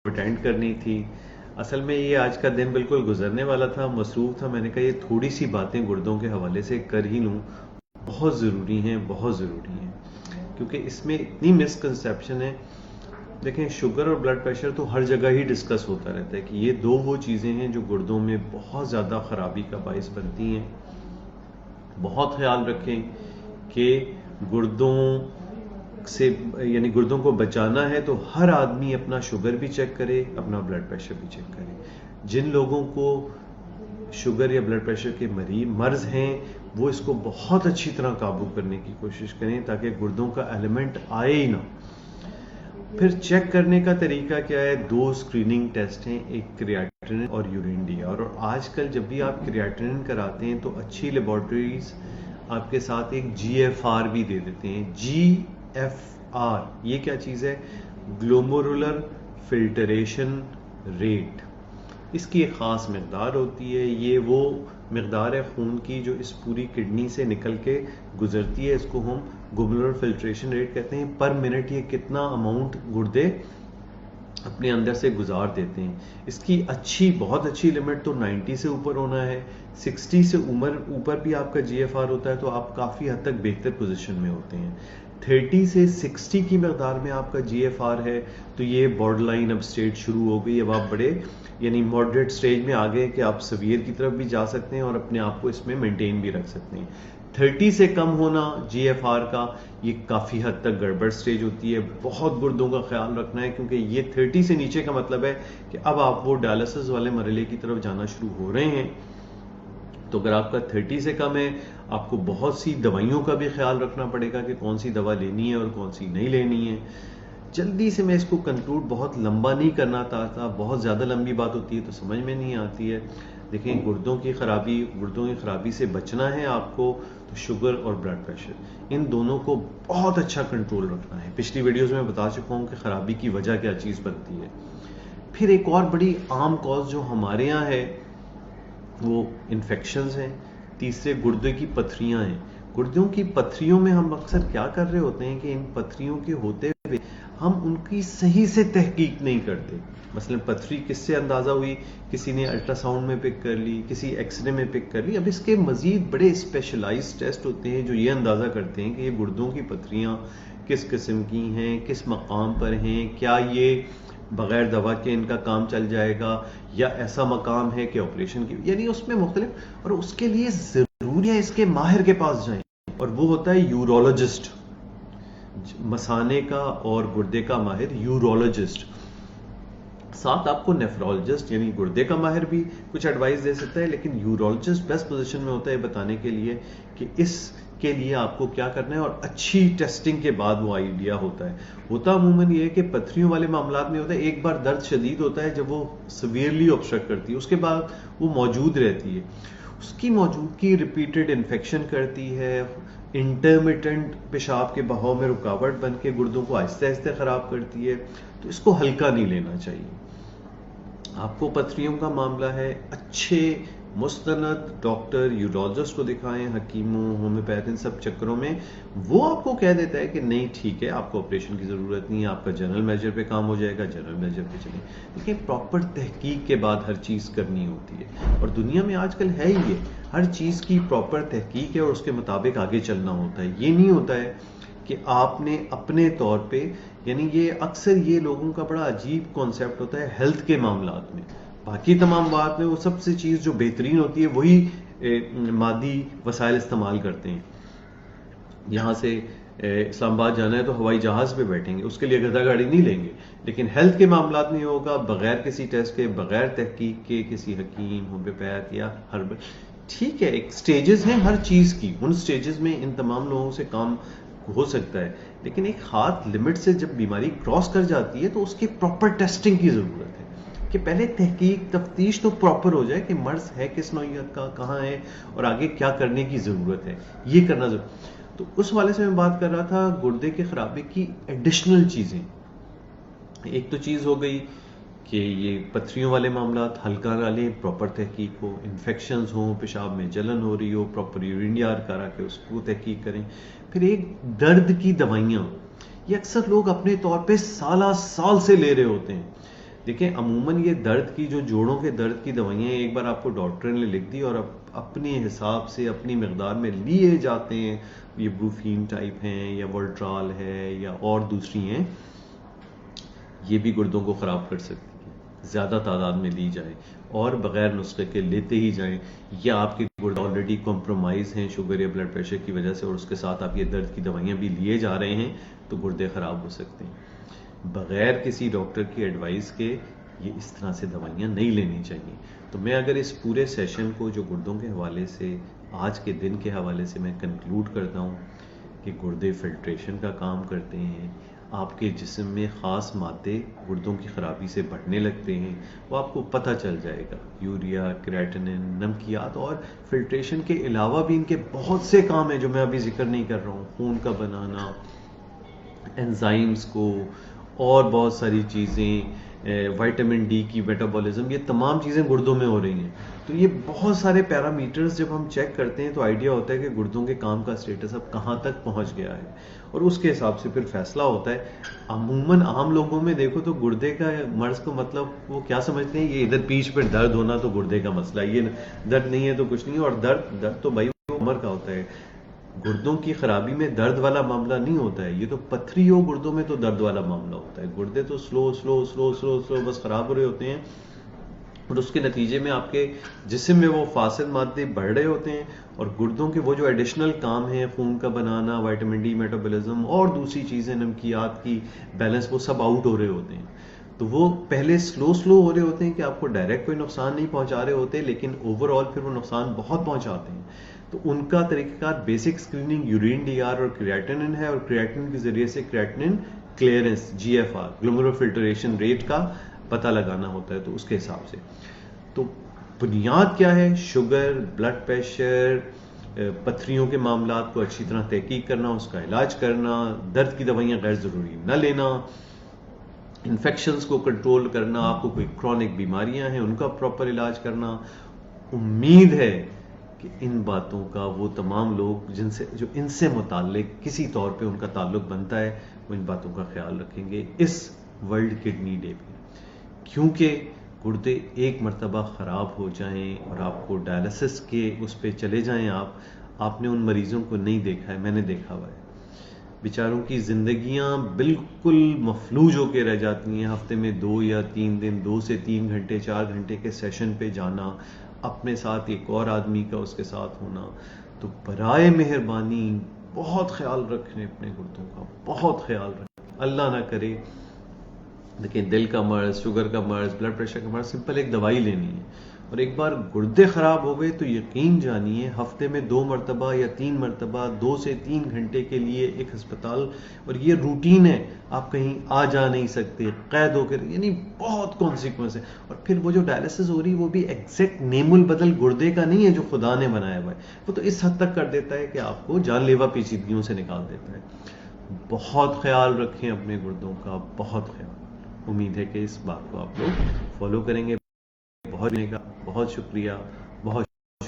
Attend کرنی تھی. اصل میں یہ آج کا دن بالکل گزرنے والا تھا، مصروف تھا. میں نے کہا یہ تھوڑی سی باتیں گردوں کے حوالے سے کر ہی لوں، بہت ضروری ہیں، بہت ضروری ہیں، کیونکہ اس میں اتنی مسکنسیپشن ہے. دیکھیں شوگر اور بلڈ پریشر تو ہر جگہ ہی ڈسکس ہوتا رہتا ہے کہ یہ دو وہ چیزیں ہیں جو گردوں میں بہت زیادہ خرابی کا باعث بنتی ہیں. بہت خیال رکھیں کہ گردوں سے یعنی گردوں کو بچانا ہے تو ہر آدمی اپنا شوگر بھی چیک کرے، اپنا بلڈ پریشر بھی چیک کرے. جن لوگوں کو شوگر یا بلڈ پریشر کے مرض ہیں وہ اس کو بہت اچھی طرح قابو کرنے کی کوشش کریں تاکہ گردوں کا ایلیمنٹ آئے ہی نہ. پھر چیک کرنے کا طریقہ کیا ہے؟ 2 اسکریننگ ٹیسٹ ہیں، ایک کریاٹینن اور یورین ڈی آر. اور آج کل جب بھی آپ کریاٹینن کراتے ہیں تو اچھی لیبارٹریز آپ کے ساتھ ایک جی ایف آر بھی دے دیتے ہیں. جی ایف آر یہ کیا چیز ہے؟ گلومرولر فلٹریشن ریٹ. اس کی ایک خاص مقدار ہوتی ہے، یہ وہ مقدار ہے خون کی جو اس پوری کڈنی سے نکل کے گزرتی ہے. اس کو ہم گلومرولر فلٹریشن ریٹ کہتے ہیں. پر منٹ یہ کتنا اماؤنٹ گردے اپنے اندر سے گزار دیتے ہیں. اس کی بہت اچھی لمٹ تو 90 سے اوپر ہونا ہے. 60 سے اوپر بھی آپ کا جی ایف آر ہوتا ہے تو آپ کافی حد تک بہتر پوزیشن میں ہوتے ہیں. 30 سے 60 کی مقدار میں آپ کا جی ایف آر ہے تو یہ بارڈر لائن اب سٹیج شروع ہو گئی. اب آپ بڑے یعنی ماڈریٹ سٹیج میں آگئے کہ آپ سیویئر کی طرف بھی جا سکتے ہیں اور اپنے آپ کو اس میں مینٹین بھی رکھ سکتے ہیں. 30 سے کم ہونا جی ایف آر کا یہ کافی حد تک گڑبڑ سٹیج ہوتی ہے. بہت گردوں کا خیال رکھنا ہے کیونکہ یہ 30 سے نیچے کا مطلب ہے کہ اب آپ وہ ڈائلسس والے مرحلے کی طرف جانا شروع ہو رہے ہیں. تو اگر آپ کا 30 سے کم ہے آپ کو بہت سی دوائیوں کا بھی خیال رکھنا پڑے گا کہ کون سی دوا لینی ہے اور کون سی نہیں لینی ہے. جلدی سے میں اس کو کنکلوڈ بہت لمبا نہیں کرنا چاہتا، بہت زیادہ لمبی بات ہوتی ہے تو سمجھ میں نہیں آتی ہے. دیکھیں گردوں کی خرابی سے بچنا ہے آپ کو تو شوگر اور بلڈ پریشر ان دونوں کو بہت اچھا کنٹرول رکھنا ہے. پچھلی ویڈیوز میں بتا چکا ہوں کہ خرابی کی وجہ کیا چیز بنتی ہے. پھر ایک اور بڑی عام کاز جو ہمارے یہاں ہے وہ انفیکشنز ہیں. تیسرے گردے کی پتھریاں ہیں. گردوں کی پتھریوں میں ہم اکثر کیا کر رہے ہوتے ہیں کہ ان پتھریوں کے ہوتے ہوئے ہم ان کی صحیح سے تحقیق نہیں کرتے. مثلا پتھری کس سے اندازہ ہوئی؟ کسی نے الٹرا ساؤنڈ میں پک کر لی، کسی ایکس رے میں پک کر لی. اب اس کے مزید بڑے اسپیشلائز ٹیسٹ ہوتے ہیں جو یہ اندازہ کرتے ہیں کہ یہ گردوں کی پتھریاں کس قسم کی ہیں، کس مقام پر ہیں، کیا یہ بغیر دوا کے ان کا کام چل جائے گا یا ایسا مقام ہے کہ آپریشن کی، یعنی اس میں مختلف. اور اس کے لیے ضروری ہے اس کے ماہر کے پاس جائیں اور وہ ہوتا ہے یورولوجسٹ، مثانے کا اور گردے کا ماہر یورولوجسٹ. ساتھ آپ کو نیفرولوجسٹ یعنی گردے کا ماہر بھی کچھ ایڈوائز دے سکتا ہے، لیکن یورولوجسٹ بیسٹ پوزیشن میں ہوتا ہے بتانے کے لیے کہ اس کے لیے آپ کو کیا کرنا ہے. اور اچھی ٹیسٹنگ کے بعد وہ آئیڈیا ہوتا ہے. ہوتا عموماً یہ ہے کہ پتھریوں والے معاملات میں ہوتا ہے ایک بار درد شدید ہوتا ہے جب وہ سیویئرلی آبسٹرکٹ کرتی ہے، اس کے بعد وہ موجود رہتی ہے. اس کی موجودگی ریپیٹڈ انفیکشن کرتی ہے، انٹرمیٹنٹ پیشاب کے بہاؤ میں رکاوٹ بن کے گردوں کو آہستہ آہستہ خراب کرتی ہے. تو اس کو ہلکا نہیں لینا چاہیے. آپ کو پتھریوں کا معاملہ ہے، اچھے مستند ڈاکٹر یورولوجسٹ کو دکھائیں. حکیموں، ہومیوپیتھ، ان سب چکروں میں وہ آپ کو کہہ دیتا ہے کہ نہیں ٹھیک ہے آپ کو آپریشن کی ضرورت نہیں ہے، آپ کا جنرل میجر پہ کام ہو جائے گا، جنرل میجر پہ چلیں. لیکن پراپر تحقیق کے بعد ہر چیز کرنی ہوتی ہے اور دنیا میں آج کل ہے ہی یہ، ہر چیز کی پراپر تحقیق ہے اور اس کے مطابق آگے چلنا ہوتا ہے. یہ نہیں ہوتا ہے کہ آپ نے اپنے طور پہ، یعنی یہ اکثر یہ لوگوں کا بڑا عجیب کانسیپٹ ہوتا ہے ہیلتھ کے معاملات میں. باقی تمام بات میں وہ سب سے چیز جو بہترین ہوتی ہے وہی مادی وسائل استعمال کرتے ہیں. یہاں سے اسلام آباد جانا ہے تو ہوائی جہاز پہ بیٹھیں گے، اس کے لیے گدا گاڑی نہیں لیں گے. لیکن ہیلتھ کے معاملات میں ہوگا بغیر کسی ٹیسٹ کے، بغیر تحقیق کے، کسی حکیم، ہومیوپیتھ یا ہربل. ٹھیک ہے ایک سٹیجز ہیں ہر چیز کی، ان سٹیجز میں ان تمام لوگوں سے کام ہو سکتا ہے، لیکن ایک خاص لمٹ سے جب بیماری کراس کر جاتی ہے تو اس کی پراپر ٹیسٹنگ کی ضرورت ہے کہ پہلے تحقیق تفتیش تو پراپر ہو جائے کہ مرض ہے کس نوعیت کا، کہاں ہے اور آگے کیا کرنے کی ضرورت ہے. یہ کرنا ضرورت. تو اس والے سے میں بات کر رہا تھا گردے کی خرابی کی ایڈیشنل چیزیں. ایک تو چیز ہو گئی کہ یہ پتھریوں والے معاملات ہلکا نہ لیں، پراپر تحقیق ہو. انفیکشنز ہوں، پیشاب میں جلن ہو رہی ہو، پراپر یورین ڈی آر کرا کے اس کو تحقیق کریں. پھر ایک درد کی دوائیاں، یہ اکثر لوگ اپنے طور پہ سالہ سال سے لے رہے ہوتے ہیں. دیکھیں عموماً یہ درد کی جو جوڑوں کے درد کی دوائیاں ایک بار آپ کو ڈاکٹر نے لکھ دی اور اپنے حساب سے اپنی مقدار میں لیے جاتے ہیں، یہ بروفین ٹائپ ہیں یا ولٹرال ہے یا اور دوسری ہیں، یہ بھی گردوں کو خراب کر سکتی ہے، زیادہ تعداد میں لی جائے اور بغیر نسخے کے لیتے ہی جائیں، یا آپ کے گردے آلریڈی کمپرومائز ہیں شوگر یا بلڈ پریشر کی وجہ سے اور اس کے ساتھ آپ یہ درد کی دوائیاں بھی لیے جا رہے ہیں تو گردے خراب ہو سکتے ہیں۔ بغیر کسی ڈاکٹر کی ایڈوائس کے یہ اس طرح سے دوائیاں نہیں لینی چاہیے۔ تو میں اگر اس پورے سیشن کو جو گردوں کے حوالے سے آج کے دن کے حوالے سے میں کنکلوڈ کرتا ہوں کہ گردے فلٹریشن کا کام کرتے ہیں، آپ کے جسم میں خاص مادے گردوں کی خرابی سے بڑھنے لگتے ہیں، وہ آپ کو پتہ چل جائے گا، یوریا، کریٹنن، نمکیات، اور فلٹریشن کے علاوہ بھی ان کے بہت سے کام ہیں جو میں ابھی ذکر نہیں کر رہا ہوں، خون کا بنانا، انزائمز کو، اور بہت ساری چیزیں، وائٹامن ڈی کی میٹابولزم، یہ تمام چیزیں گردوں میں ہو رہی ہیں۔ تو یہ بہت سارے پیرامیٹرز جب ہم چیک کرتے ہیں تو آئیڈیا ہوتا ہے کہ گردوں کے کام کا سٹیٹس اب کہاں تک پہنچ گیا ہے، اور اس کے حساب سے پھر فیصلہ ہوتا ہے۔ عموماً عام لوگوں میں دیکھو تو گردے کا مرض کا مطلب وہ کیا سمجھتے ہیں، یہ ادھر پیٹھ پہ درد ہونا تو گردے کا مسئلہ، یہ درد نہیں ہے تو کچھ نہیں ہے، اور درد تو بھائی عمر کا ہوتا ہے۔ گردوں کی خرابی میں درد والا معاملہ نہیں ہوتا ہے، یہ تو پتھری ہو گردوں میں تو درد والا معاملہ ہوتا ہے۔ گردے تو سلو بس خراب ہو رہے ہوتے ہیں، اور اس کے نتیجے میں آپ کے جسم میں وہ فاسد مادے بڑھ رہے ہوتے ہیں، اور گردوں کے وہ جو ایڈیشنل کام ہیں، خون کا بنانا، وائٹامن ڈی میٹابولزم اور دوسری چیزیں، نمکیات کی بیلنس، وہ سب آؤٹ ہو رہے ہوتے ہیں۔ تو وہ پہلے سلو ہو رہے ہوتے ہیں کہ آپ کو ڈائریکٹ کوئی نقصان نہیں پہنچا رہے ہوتے، لیکن اوور آل پھر وہ نقصان بہت پہنچاتے ہیں۔ تو ان کا طریقہ کار basic screening urine D R اور کریٹنن ہے، اور کریٹنن کے ذریعے سے creatinine clearance G F R glomerular filtration rate کا پتہ لگانا ہوتا ہے۔ تو اس کے حساب سے تو بنیاد کیا ہے، شوگر، بلڈ پریشر، پتھریوں کے معاملات کو اچھی طرح تحقیق کرنا، اس کا علاج کرنا، درد کی دوائیاں غیر ضروری نہ لینا، انفیکشنز کو کنٹرول کرنا، آپ کو کوئی کرونک بیماریاں ہیں ان کا پراپر علاج کرنا۔ امید ہے کہ ان باتوں کا وہ تمام لوگ جو ان سے متعلق کسی طور پہ ان کا تعلق بنتا ہے، وہ ان باتوں کا خیال رکھیں گے اس ورلڈ کڈنی ڈے پہ، کیونکہ گردے ایک مرتبہ خراب ہو جائیں اور آپ کو ڈائلسس کے اس پہ چلے جائیں، آپ نے ان مریضوں کو نہیں دیکھا ہے، میں نے دیکھا ہوا ہے، بیچاروں کی زندگیاں بالکل مفلوج ہو کے رہ جاتی ہیں۔ ہفتے میں 2 یا 3 دن، 2 سے 3 گھنٹے 4 گھنٹے کے سیشن پہ جانا، اپنے ساتھ ایک اور آدمی کا اس کے ساتھ ہونا۔ تو برائے مہربانی بہت خیال رکھیں اپنے گردوں کا، بہت خیال رکھیں، اللہ نہ کرے۔ دیکھیں دل کا مرض، شوگر کا مرض، بلڈ پریشر کا مرض، سمپل ایک دوائی لینی ہے، اور ایک بار گردے خراب ہو گئے تو یقین جانیے ہفتے میں 2 مرتبہ یا 3 مرتبہ 2 سے 3 گھنٹے کے لیے ایک ہسپتال، اور یہ روٹین ہے، آپ کہیں آ جا نہیں سکتے، قید ہو کر، یعنی بہت کانسیکوینس ہے۔ اور پھر وہ جو ڈائلسس ہو رہی وہ بھی ایگزیکٹ نیم البدل گردے کا نہیں ہے جو خدا نے بنایا ہوا ہے، وہ تو اس حد تک کر دیتا ہے کہ آپ کو جان لیوا پیچیدگیوں سے نکال دیتا ہے۔ بہت خیال رکھیں اپنے گردوں کا، بہت خیال۔ امید ہے کہ اس بات کو آپ لوگ فالو کریں گے۔ بہت شکریہ،